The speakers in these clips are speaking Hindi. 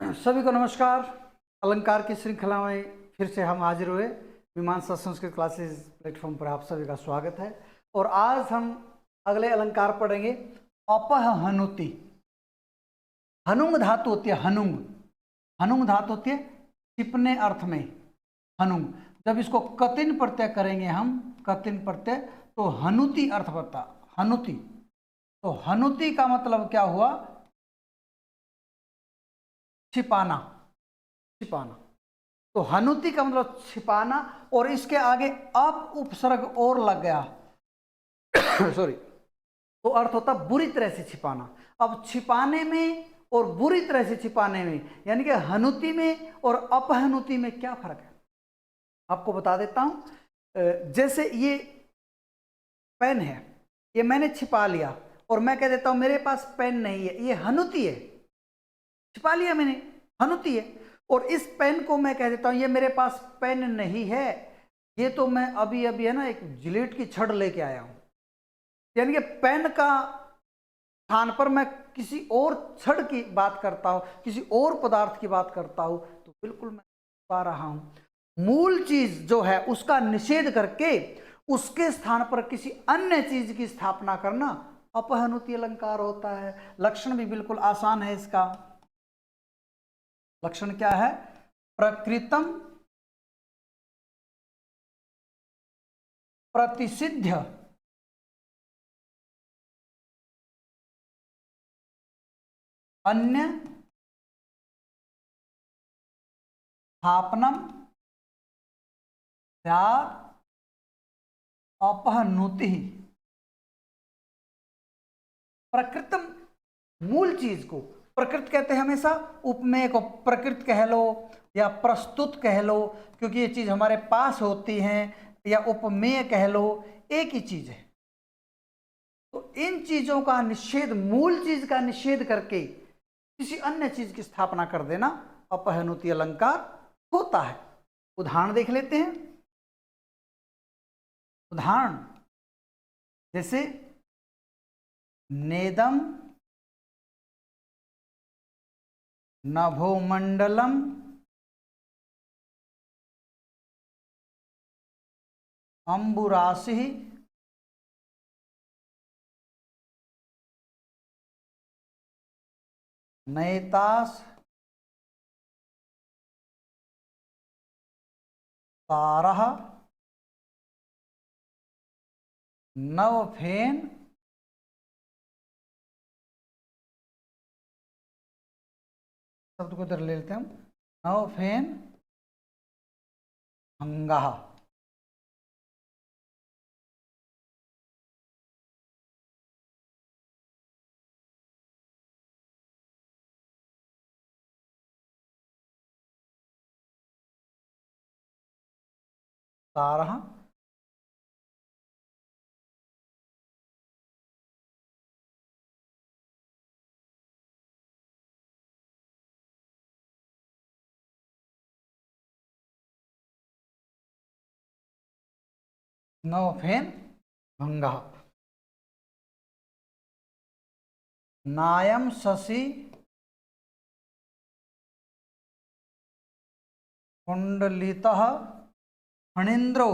सभी को नमस्कार। अलंकार की श्रृंखला में फिर से हम हाजिर हुए। मीमांसा संस्कृत क्लासेस प्लेटफॉर्म पर आप सभी का स्वागत है। और आज हम अगले अलंकार पढ़ेंगे अपह हनुति। हनुंग धातु होती है हनुंग। हनुंग धातु होती है छिपने अर्थ में हनुंग। जब इसको कतिन प्रत्यय करेंगे हम कतिन प्रत्यय तो हनुति अर्थ बनता हनुति। तो हनुति का मतलब क्या हुआ? छिपाना। छिपाना। तो हनुति का मतलब छिपाना और इसके आगे अप उपसर्ग और लग गया सॉरी, तो अर्थ होता बुरी तरह से छिपाना। अब छिपाने में और बुरी तरह से छिपाने में यानी कि हनुति में और अपहनुति में क्या फर्क है आपको बता देता हूं। जैसे ये पेन है, ये मैंने छिपा लिया और मैं कह देता हूं मेरे पास पेन नहीं है, ये हनुति है। छिपा लिया मैंने, हनुति है। और इस पेन को मैं कह देता हूं ये मेरे पास पेन नहीं है, ये तो मैं अभी अभी है ना एक जिलेट की छड़ लेके आया हूं। यानी कि पेन का स्थान पर मैं किसी और छड़ की बात करता हूं, किसी और पदार्थ की बात करता हूं, तो बिल्कुल मैं पा रहा हूं। मूल चीज जो है उसका निषेध करके उसके स्थान पर किसी अन्य चीज की स्थापना करना अपहनुति अलंकार होता है। लक्षण भी बिल्कुल आसान है इसका। लक्षण क्या है? प्रकृतम प्रतिसिद्ध्य अन्य स्थापनम स्यात् अपहनुति। प्रकृतम मूल चीज को प्रकृत कहते हैं हमेशा। उपमेय को प्रकृत कह लो या प्रस्तुत कह लो, क्योंकि ये चीज हमारे पास होती है, या उपमेय कह लो, एक ही चीज है। तो इन चीजों का निषेध, मूल चीज का निषेध करके किसी अन्य चीज की स्थापना कर देना अपहनुति अलंकार होता है। उदाहरण देख लेते हैं। उदाहरण जैसे नेदम नभोमंडलम अंबुराशि नैतास तारः नवफेन शब्द को इधर ले लेते हैं हम। नवफेन भंगः। तारः नवफेन भंगः। नायम शशि कुंडलितः फणीन्द्रो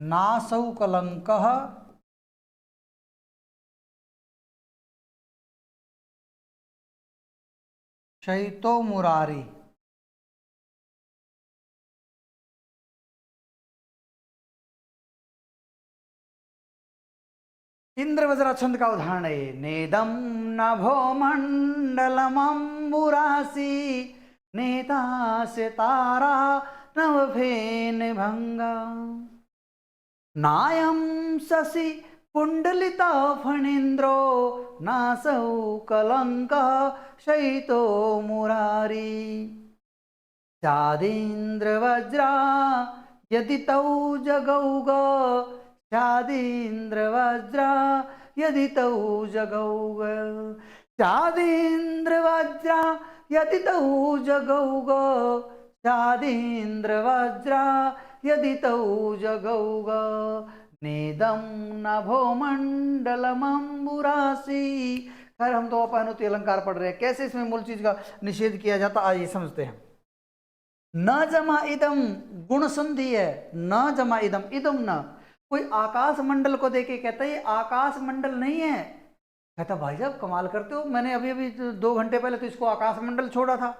नासौ कलंकः शयितो मुरारी। इंद्र वज्रा छंद का उदाहरण है। नेदम नभो मंडलमंबुरासी नेता से तारा नवफेन भंगा। नायम शशि कुंडलित फणीन्द्रो नासौ कलंक शयितो मुरारी। चादीन्द्र वज्रा यदि तौ जगौग चादीन्द्र वज्रा यदि तौ जगौग। चादीन्द्र वज्रा यदि तौ जगौग चादीन्द्र वज्रा यदि तौ जगौग। नेदम नभो मंडलमंबुरासी। खैर हम तो अपहनुति अलंकार पढ़ रहे हैं, कैसे इसमें मूल चीज का निषेध किया जाता आइए समझते हैं। न जमा इदम गुण संधि है, न जमा इदम, इदम न। कोई आकाश मंडल को देखे कहता है ये आकाश मंडल नहीं है। कहता भाई साहब कमाल करते हो, मैंने अभी अभी 2 घंटे पहले तो इसको आकाश मंडल छोड़ा था,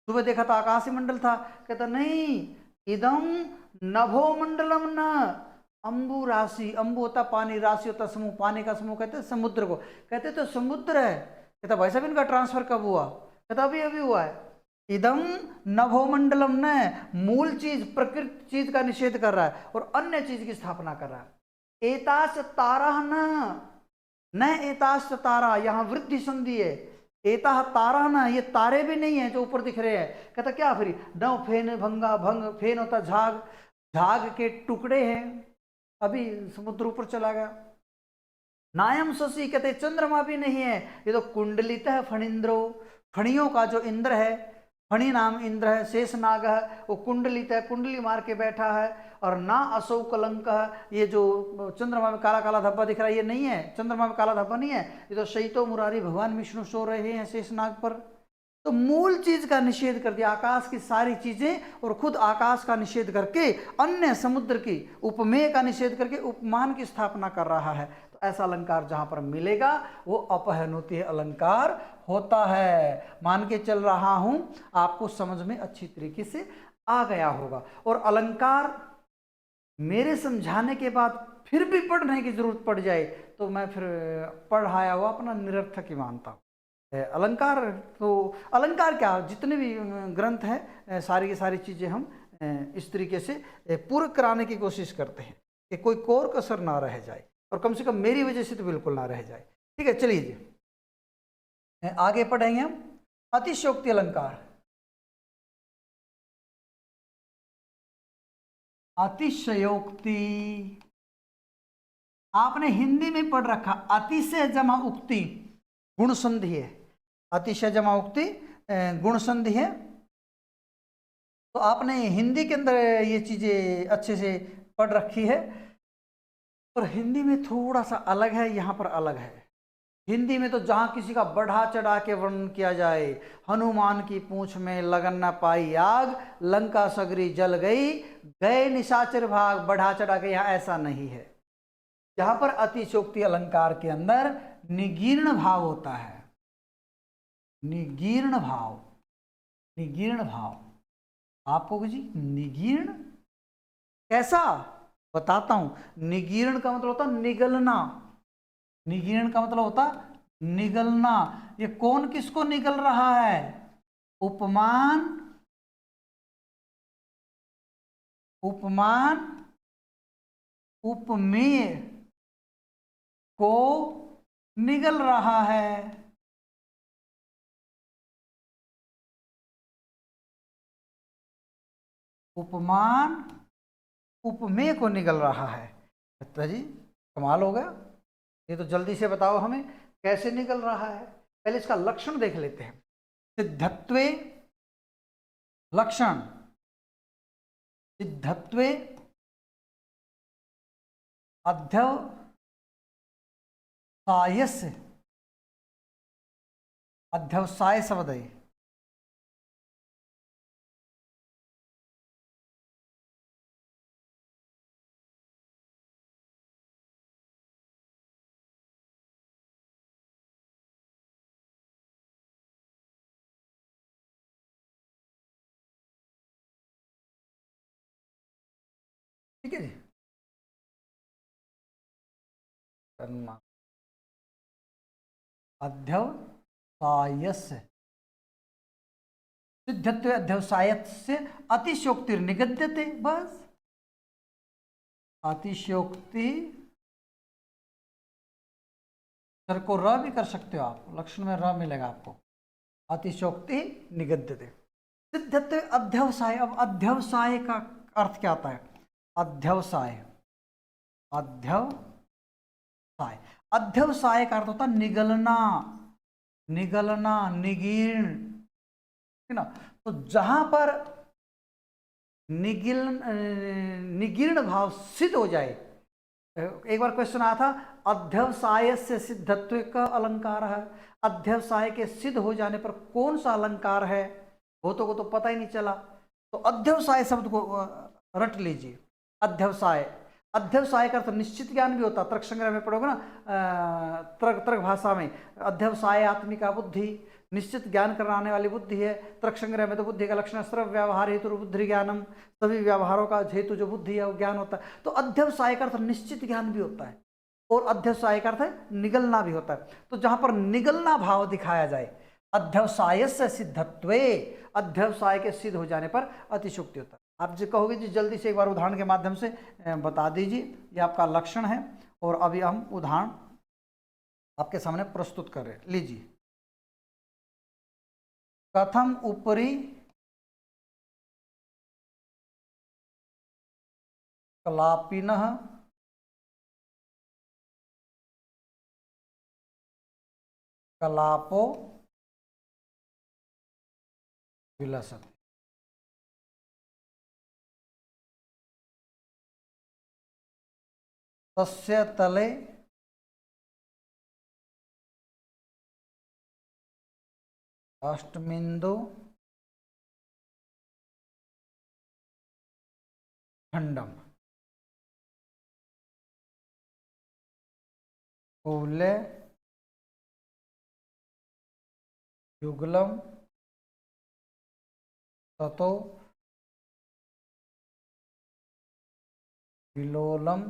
सुबह देखा था आकाश ही मंडल था। कहता नहीं, इदम नभो मंडलम न अंबु राशि। अंबु होता पानी, राशि होता समूह, पानी का समूह कहते हैं समुद्र को। कहते तो समुद्र है। कहता भाई साहब इनका ट्रांसफर कब हुआ? कहता अभी अभी हुआ है। इदम नभो मंडलम न, मूल चीज प्रकृति चीज का निषेध कर रहा है और अन्य चीज की स्थापना कर रहा है। एतास तारा न एतास तारा, यहां वृद्धि संधि है। एता तारा ना, ये तारे भी नहीं है जो ऊपर दिख रहे हैं। कहता क्या फिर न फेन भंगा, भंग फेन होता झाग, झाग के टुकड़े हैं, अभी समुद्र ऊपर चला गया। नायम शशि, कहते चंद्रमा भी नहीं है, ये तो कुंडलित है फणिंद्रो, फणियों का जो इंद्र है, फणि नाम इंद्र है, शेष नाग है, वो कुंडलित है, कुंडली मार के बैठा है। और ना असौ कलंक है, ये जो चंद्रमा में काला काला धब्बा दिख रहा है ये नहीं है, चंद्रमा में काला धब्बा नहीं है, ये तो शैतो मुरारी भगवान विष्णु सो रहे हैं शेष नाग पर। तो मूल चीज का निषेध कर दिया, आकाश की सारी चीजें और खुद आकाश का निषेध करके अन्य समुद्र की उपमेय का निषेध करके उपमान की स्थापना कर रहा है। तो ऐसा अलंकार जहां पर मिलेगा वो अपहनुति अलंकार होता है। मान के चल रहा हूं आपको समझ में अच्छी तरीके से आ गया होगा। और अलंकार मेरे समझाने के बाद फिर भी पढ़ने की जरूरत पड़ जाए तो मैं फिर पढ़ाया हुआ अपना निरर्थक ही मानता हूँ। अलंकार तो अलंकार क्या, जितने भी ग्रंथ हैं सारी की सारी चीज़ें हम इस तरीके से पूर्ण कराने की कोशिश करते हैं कि कोई कोर कसर ना रह जाए, और कम से कम मेरी वजह से तो बिल्कुल ना रह जाए। ठीक है, चलिए जी आगे पढ़ेंगे हम अतिशयोक्ति अलंकार। अतिशयोक्ति आपने हिंदी में पढ़ रखा, अतिशय जमा उक्ति गुण संधि है, अतिशय जमा उक्ति गुण संधि है। तो आपने हिंदी के अंदर ये चीजें अच्छे से पढ़ रखी है, और हिंदी में थोड़ा सा अलग है, यहाँ पर अलग है। हिंदी में तो जहां किसी का बढ़ा चढ़ा के वर्णन किया जाए, हनुमान की पूंछ में लगन न पाई आग, लंका सगरी जल गई, गए निशाचर भाग, बढ़ा चढ़ा के, यहाँ ऐसा नहीं है। यहाँ पर अतिशयोक्ति अलंकार के अंदर निगीर्ण भाव होता है, निगीर्ण भाव, निगीर्ण भाव। आपको जी निगीर्ण कैसा बताता हूं। निगीर्ण का मतलब होता निगलना, निगीर्ण का मतलब होता निगलना। ये कौन किसको निगल रहा है? उपमान, उपमान उपमेय को निगल रहा है। उपमान उपमेय को निगल रहा है। अच्छा जी कमाल हो गया, ये तो जल्दी से बताओ हमें कैसे निकल रहा है। पहले इसका लक्षण देख लेते हैं। सिद्धत्वे लक्षण, सिद्धत्वे अध्यवसायस्य, अध्यवसाय शब्द है। ठीक है जी, अध्यवसायस्य, सिद्धत्वे अध्यवसायस्य अतिशयोक्तिर्निगद्यते। बस अतिशयोक्ति सर को र भी कर सकते हो आप, लक्षण में र मिलेगा आपको। अतिशयोक्ति निगद्यते। सिद्धत्वे अध्यवसाय, अब अध्यवसाय का अर्थ क्या आता है? अध्यवसाय, अध्यवसाय, अध्यवसाय का अर्थ होता है निगलना, निगलना, निगीर्ण, है ना। तो जहां पर निगीर्ण भाव सिद्ध हो जाए एक बार क्वेश्चन आया था, अध्यवसाय से सिद्धत्व का अलंकार है, अध्यवसाय के सिद्ध हो जाने पर कौन सा अलंकार है, बहुतों को तो पता ही नहीं चला। तो अध्यवसाय शब्द को रट लीजिए। अध्यवसाय, अध्यवसाय का अर्थ निश्चित ज्ञान भी होता है, तर्क संग्रह में पढ़ोगे ना, तर्क भाषा में, अध्यवसाय आत्मिका बुद्धि, निश्चित ज्ञान कराने वाली बुद्धि है। तर्क संग्रह में तो बुद्धि का लक्षण सर्व व्यवहार हेतु बुद्धि ज्ञानम, सभी व्यवहारों का हेतु जो बुद्धि है वो ज्ञान होता है। तो अध्यवसाय का अर्थ निश्चित ज्ञान भी होता है और अध्यवसाय का अर्थ है निगलना भी होता है। तो जहां पर निगलना भाव दिखाया जाए, अध्यवसाय से सिद्धत्वे, अध्यवसाय के सिद्ध हो जाने पर अतिशुक्ति होता है। आप जो कहोगे जी जल्दी से एक बार उदाहरण के माध्यम से बता दीजिए, ये आपका लक्षण है। और अभी हम उदाहरण आपके सामने प्रस्तुत कर रहे हैं, लीजिए। कथम उपरि कलापिनः कलापो विलसति। तस्य तले अष्टमिन्दु खंडम कूले युगलम ततो विलोलम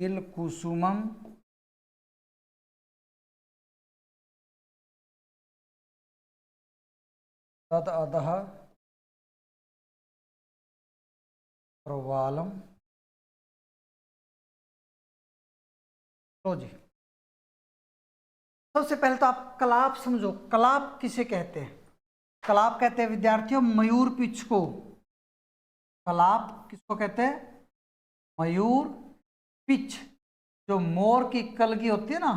किल कुसुमम तद अधः प्रवालम। तो जी सबसे पहले तो आप कलाप समझो। कलाप किसे कहते हैं? कलाप कहते हैं विद्यार्थियों मयूर पिच को। कलाप किसको कहते हैं? मयूर पिच। जो मोर की कलगी होती है ना,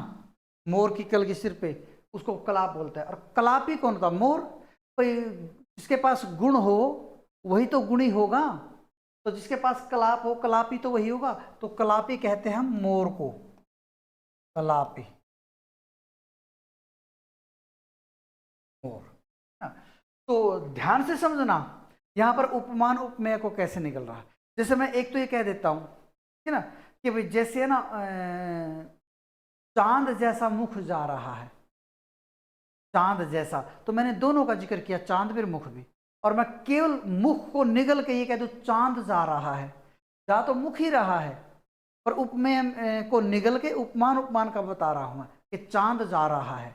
मोर की कलगी सिर पे, उसको कलाप बोलते हैं। और कलापी कौन था? मोर। कोई जिसके पास गुण हो वही तो गुणी होगा, तो जिसके पास कलाप हो कलापी तो वही होगा। तो कलापी कहते हैं हम मोर को, कलापी मोर। तो ध्यान से समझना यहां पर उपमान उपमेय को कैसे निकल रहा है। जैसे मैं एक तो ये कह देता हूं, ठीक है ना, कि भाई जैसे ना चांद जैसा मुख जा रहा है, चांद जैसा, तो मैंने दोनों का जिक्र किया, चांद भी मुख भी। और मैं केवल मुख को निगल के ये कह दूं चांद जा रहा है, जा तो मुख ही रहा है, पर उपमेय को निगल के उपमान उपमान का बता रहा हूं मैं कि चांद जा रहा है,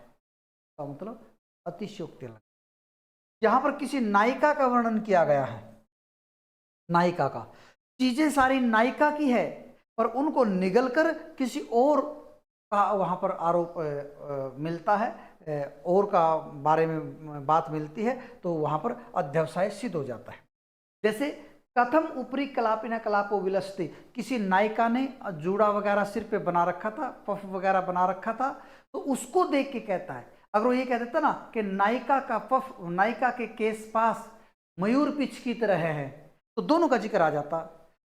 का मतलब अतिशयोक्ति लग। यहां पर किसी नायिका का वर्णन किया गया है, नायिका का, चीजें सारी नायिका की है, पर उनको निगल कर किसी और का वहां पर आरोप मिलता है, और का बारे में बात मिलती है, तो वहां पर अध्यवसाय सिद्ध हो जाता है। जैसे कथम ऊपरी कलापिना कलापो विलसते, किसी नायिका ने जूड़ा वगैरह सिर पे बना रखा था, पफ वगैरह बना रखा था, तो उसको देख के कहता है। अगर वो ये कह देता ना कि नायिका का पफ, नायिका के केस पास मयूर पिच की तरह है, तो दोनों का जिक्र आ जाता।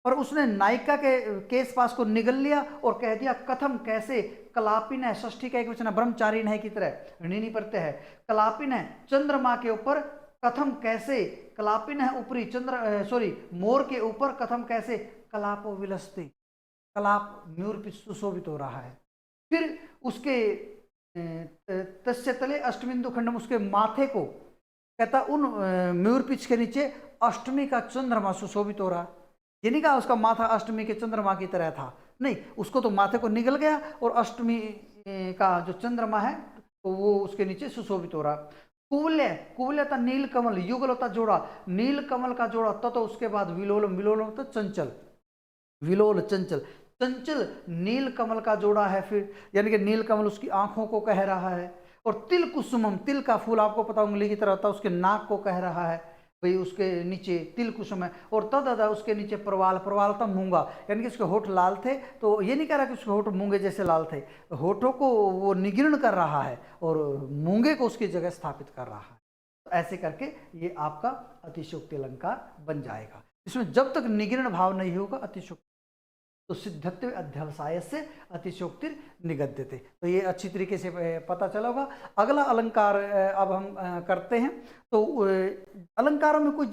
पर उसने नायिका के केस पास को निगल लिया और कह दिया कथम कैसे, कलापिन है, षष्ठी का एक वचन ब्रह्मचारिण है की तरह ऋणी प्रत्यय है, कलापिन है चंद्रमा के ऊपर, कथम कैसे, कलापिन है ऊपरी चंद्र मोर के ऊपर, कथम कैसे, कलापो विलसते, कलाप मयूर पिच सुशोभित हो रहा है। फिर उसके तस्य तले अष्टमिंदु खंडम, उसके माथे को कहता उन मयूर पिच के नीचे अष्टमी का चंद्रमा सुशोभित हो रहा। ये नहीं कहा उसका माथा अष्टमी के चंद्रमा की तरह था, नहीं, उसको तो माथे को निगल गया और अष्टमी का जो चंद्रमा है तो वो उसके नीचे सुशोभित हो रहा। कुवल्य, कुवल्य था नील कमल, युगल होता जोड़ा, नील कमल का जोड़ा, तो उसके बाद विलोलम, विलोलम तो चंचल, विलोल चंचल, चंचल नील कमल का जोड़ा है। फिर यानी कि नील कमल उसकी आंखों को कह रहा है। और तिल कुसुमम, तिल का फूल आपको पता उंगली की तरह होता है, उसके नाक को कह रहा है। भाई उसके नीचे तिल कुसुम है, और तदा उसके नीचे प्रवाल, प्रवाल था मूंगा, यानी कि उसके होठ लाल थे। तो ये नहीं कह रहा कि उसके होठ मूंगे जैसे लाल थे, होठों को वो निगीर्ण कर रहा है और मूंगे को उसकी जगह स्थापित कर रहा है। तो ऐसे करके ये आपका अतिशयोक्ति अलंकार बन जाएगा। इसमें जब तक निगीर्ण भाव नहीं होगा अतिशयोक्ति, तो सिद्धत्व अध्यवसाय से अतिशयोक्ति निगद्यते। तो ये अच्छी तरीके से पता चला होगा। अगला अलंकार अब हम करते हैं। तो अलंकारों में कुछ